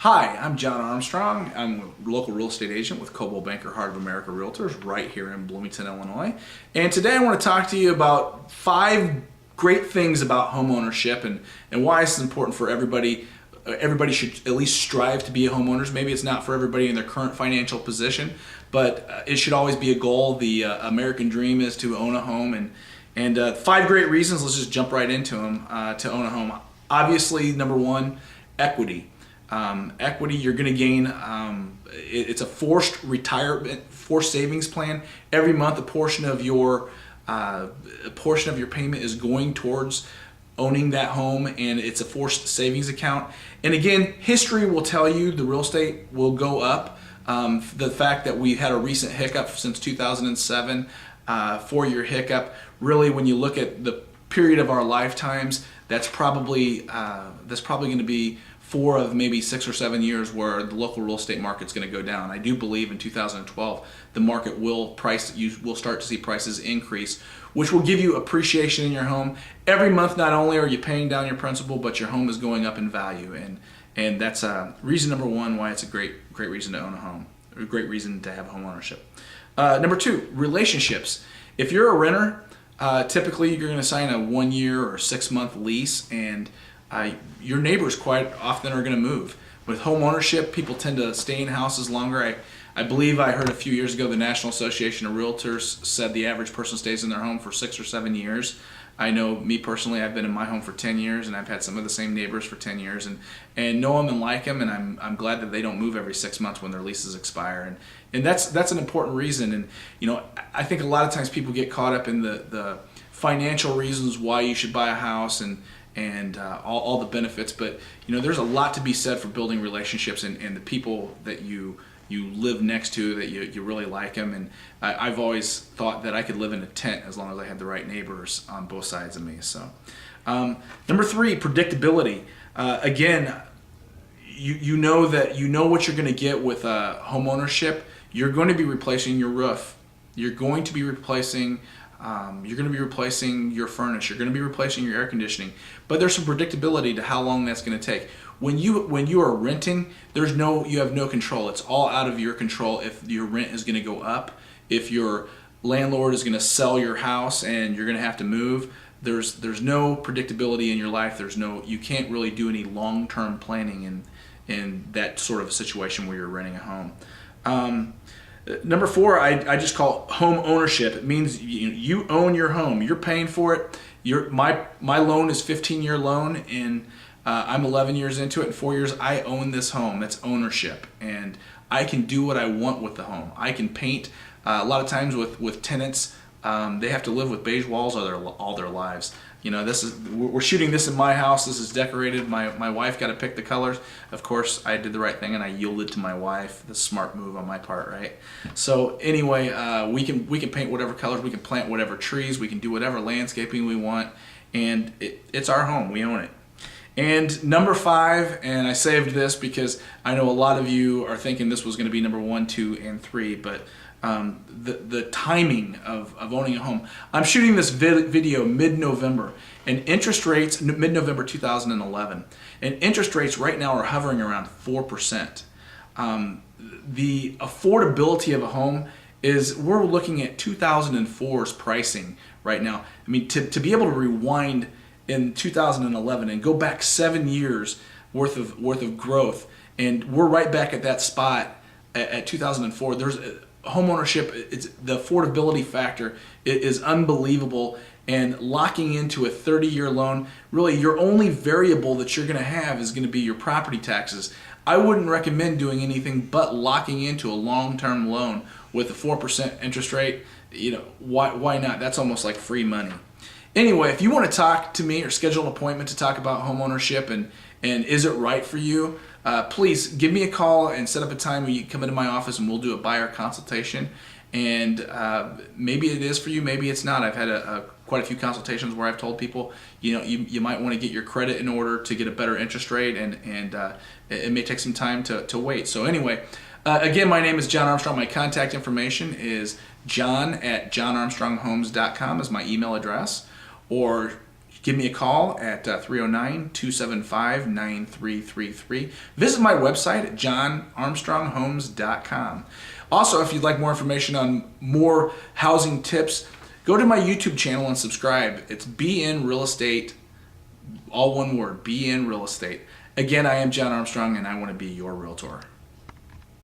Hi, I'm John Armstrong. I'm a local real estate agent with Coldwell Banker Heart of America Realtors right here in Bloomington, Illinois. And today I want to talk to you about 5 great things about home ownership and why it's important for everybody. Everybody should at least strive to be homeowners. Maybe it's not for everybody in their current financial position, but it should always be a goal. The American dream is to own a home, and 5 great reasons. Let's just jump right into them to own a home. Obviously, number 1, equity. Equity you're going to gain. It's a forced retirement, forced savings plan. Every month, a portion of your payment is going towards owning that home, and it's a forced savings account. And again, history will tell you the real estate will go up. The fact that we had a recent hiccup since 2007, 4-year hiccup. Really, when you look at the period of our lifetimes, that's probably going to be 4 of maybe 6 or 7 years where the local real estate market's going to go down. I do believe in 2012 the market will you will start to see prices increase, which will give you appreciation in your home. Every month, not only are you paying down your principal, but your home is going up in value, and that's reason number 1 why it's a great reason to own a home, a great reason to have home ownership. Number 2, relationships. If you're a renter, typically you're going to sign a 1-year or 6-month lease, and your neighbors quite often are going to move. With home ownership, people tend to stay in houses longer. I believe I heard a few years ago the National Association of Realtors said the average person stays in their home for 6 or 7 years. I know me personally, I've been in my home for 10 years, and I've had some of the same neighbors for 10 years, and know them and like them, and I'm glad that they don't move every 6 months when their leases expire, and that's an important reason. And I think a lot of times people get caught up in the financial reasons why you should buy a house and all the benefits, but there's a lot to be said for building relationships and the people that you live next to, that you really like them. And I've always thought that I could live in a tent as long as I had the right neighbors on both sides of me. So number 3, predictability. Again, you know what you're going to get with home ownership. You're going to be replacing your roof. You're going to be replacing your furnace. You're going to be replacing your air conditioning. But there's some predictability to how long that's going to take. When you are renting, you have no control. It's all out of your control if your rent is going to go up, if your landlord is going to sell your house and you're going to have to move. There's no predictability in your life. You can't really do any long-term planning in that sort of a situation where you're renting a home. Number 4, I just call home ownership. It means you own your home. You're paying for it. My loan is 15-year loan, and I'm 11 years into it. In 4 years, I own this home. That's ownership, and I can do what I want with the home. I can paint. A lot of times with tenants, they have to live with beige walls all their lives. We're shooting this in my house. This is decorated. My wife got to pick the colors. Of course, I did the right thing and I yielded to my wife. The smart move on my part, right? So anyway, we can paint whatever colors. We can plant whatever trees. We can do whatever landscaping we want, and it's our home. We own it. And number 5, and I saved this because I know a lot of you are thinking this was going to be number 1, 2, and 3, but the timing of owning a home. I'm shooting this video mid-November, and interest rates, mid-November 2011, and interest rates right now are hovering around 4%. The affordability of a home we're looking at 2004's pricing right now. I mean, to be able to rewind in 2011 and go back 7 years worth of growth, and we're right back at that spot at 2004. There's home ownership. The affordability factor is unbelievable, and locking into a 30-year loan, really your only variable that you're going to have is going to be your property taxes. I wouldn't recommend doing anything but locking into a long-term loan with a 4% interest rate. Why not? That's almost like free money. Anyway, if you want to talk to me or schedule an appointment to talk about home ownership and is it right for you, please give me a call and set up a time where you come into my office and we'll do a buyer consultation. And maybe it is for you, maybe it's not. I've had quite a few consultations where I've told people, you might want to get your credit in order to get a better interest rate, and it may take some time to wait. So anyway, again, my name is John Armstrong. My contact information is john@johnarmstronghomes.com is my email address, or give me a call at 309-275-9333. Visit my website at johnarmstronghomes.com. Also, if you'd like more information on more housing tips, go to my YouTube channel and subscribe. It's BN Real Estate, all one word, BN Real Estate. Again, I am John Armstrong, and I want to be your realtor.